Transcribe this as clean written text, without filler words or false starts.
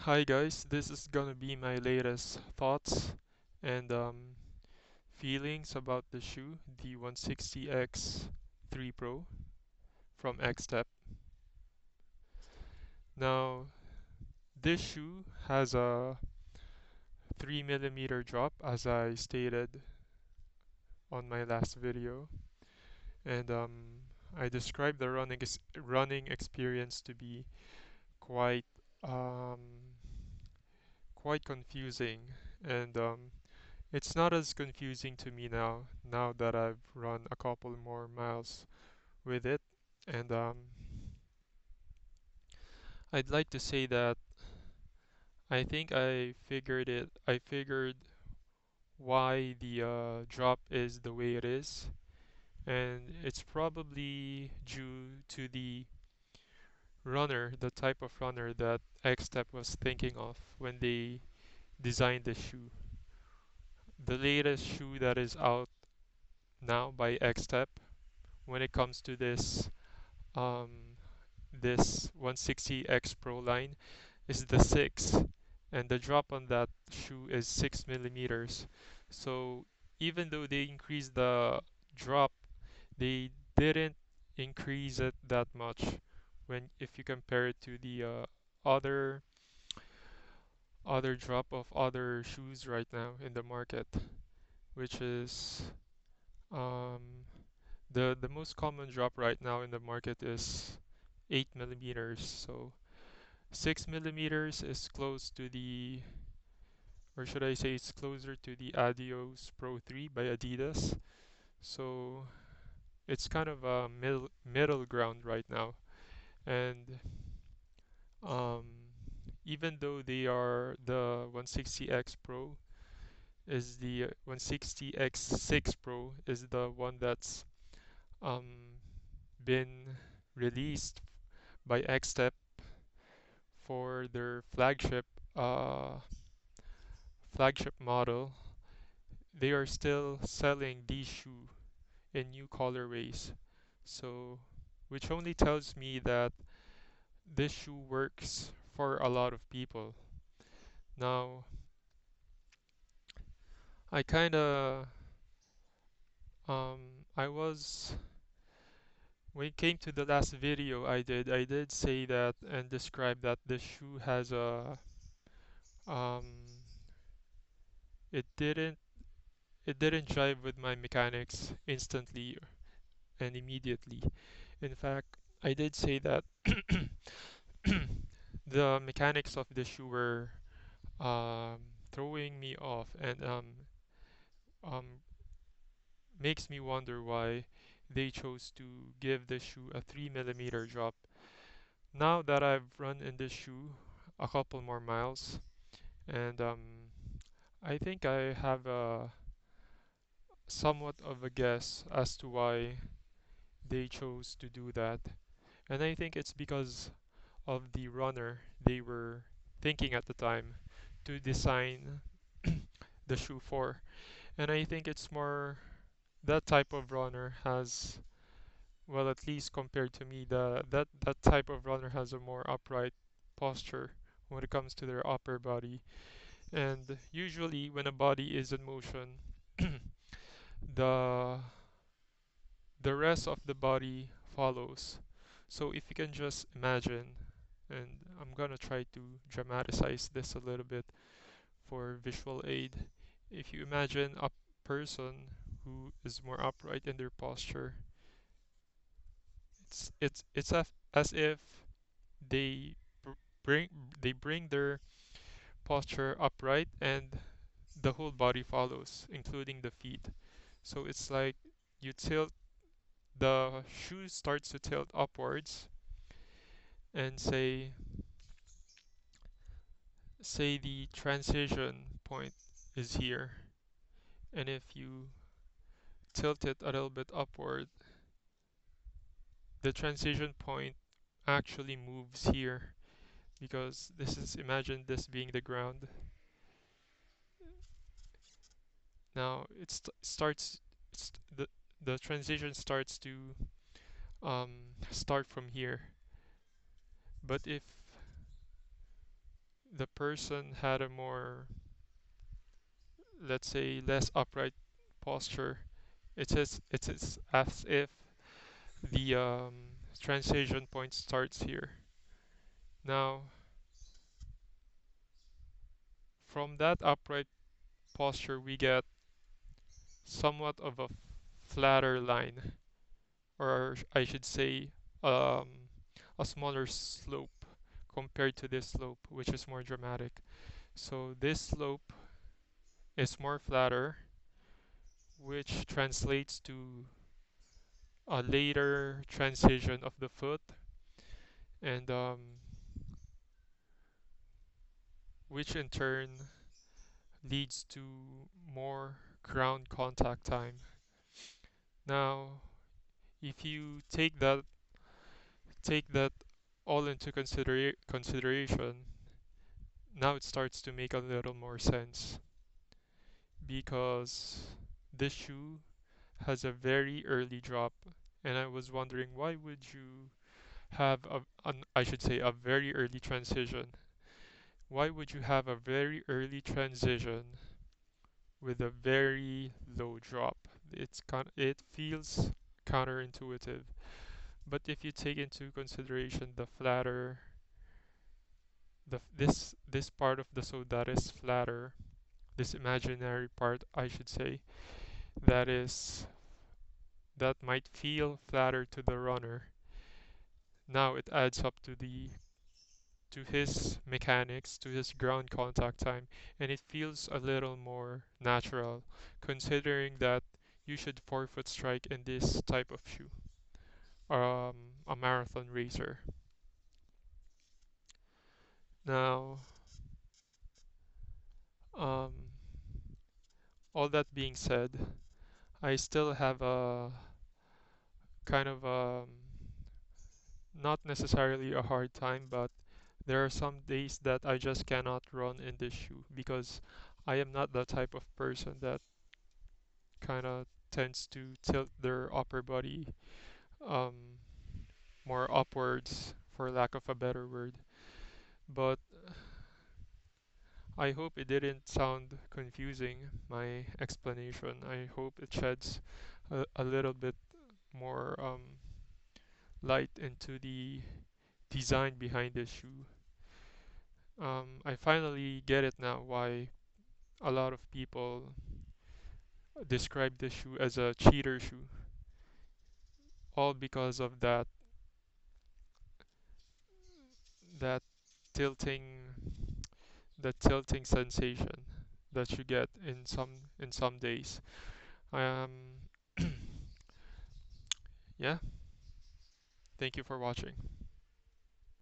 Hi guys, this is gonna be my latest thoughts and feelings about the shoe, the 160X 3 Pro from Xtep. Now, this shoe has a 3 millimeter drop, as I stated on my last video, and I described the running experience to be quite um, quite confusing, and it's not as confusing to me now that I've run a couple more miles with it. And I'd like to say that I think I figured why the drop is the way it is. And it's probably due to the type of runner that Xtep was thinking of when they designed the shoe. The latest shoe that is out now by Xtep when it comes to um, this 160X Pro line is the 6, and the drop on that shoe is 6 millimeters. So even though they increased the drop, they didn't increase it that much when if you compare it to the other other drop of other shoes right now in the market, which is um, the most common drop right now in the market is 8 millimeters. So 6 millimeters is close to the, or should I say, it's closer to the Adios Pro 3 by Adidas. So it's kind of a middle ground right now. And um, even though they are the 160X Pro is the 160X6 Pro is the one that's um, been released by Xtep for their uh, flagship model, they are still selling these shoes in new colorways. So, which only tells me that this shoe works for a lot of people. Now, I kind of I was when it came to the last video I did say that and describe that the shoe has a um it didn't it didn't jive with my mechanics instantly and immediately. In fact, I did say that the mechanics of the shoe were um, throwing me off and um, makes me wonder why they chose to give the shoe a 3 millimeter drop. Now that I've run in this shoe a couple more miles, and I think I have a somewhat of a guess as to why they chose to do that. And I think it's because of the runner they were thinking at the time to design the shoe for. And I think it's more that type of runner has, well, at least compared to me, that type of runner has a more upright posture when it comes to their upper body. And usually when a body is in motion, the the rest of the body follows. So if you can just imagine, and I'm gonna try to dramatize this a little bit for visual aid. If you imagine a person who is more upright in their posture, it's as if they bring they bring their posture upright and the whole body follows, including the feet. So it's like you tilt the shoe starts to tilt upwards and say the transition point is here, and if you tilt it a little bit upward, the transition point actually moves here because this is, imagine this being the ground. Now it starts the transition starts to start from here, but if the person had a more, let's say, less upright posture, it's as if the transition point starts here. Now, from that upright posture, we get somewhat of a flatter line, or I should say, um, a smaller slope compared to this slope, which is more dramatic. So this slope is more flatter, which translates to a later transition of the foot, and which in turn leads to more ground contact time. Now, if you take that all into consideration, now it starts to make a little more sense because this shoe has a very early drop, and I was wondering why would you have I should say a very early transition. Why would you have a very early transition with a very low drop? It feels counterintuitive. But if you take into consideration the flatter, this part of the sole that is flatter, this imaginary part, I should say, that is that might feel flatter to the runner. Now it adds up to his mechanics, to his ground contact time, and it feels a little more natural, considering that you should forefoot strike in this type of shoe, a marathon racer. Now, um, all that being said, I still have a kind of not necessarily a hard time, but there are some days that I just cannot run in this shoe because I am not the type of person that kind of tends to tilt their upper body um, more upwards, for lack of a better word. But I hope it didn't sound confusing, my explanation. I hope it sheds a little bit more light into the design behind this shoe. I finally get it now why a lot of people describe this shoe as a cheater shoe, all because of that tilting tilting sensation that you get in some days. Um, yeah, thank you for watching.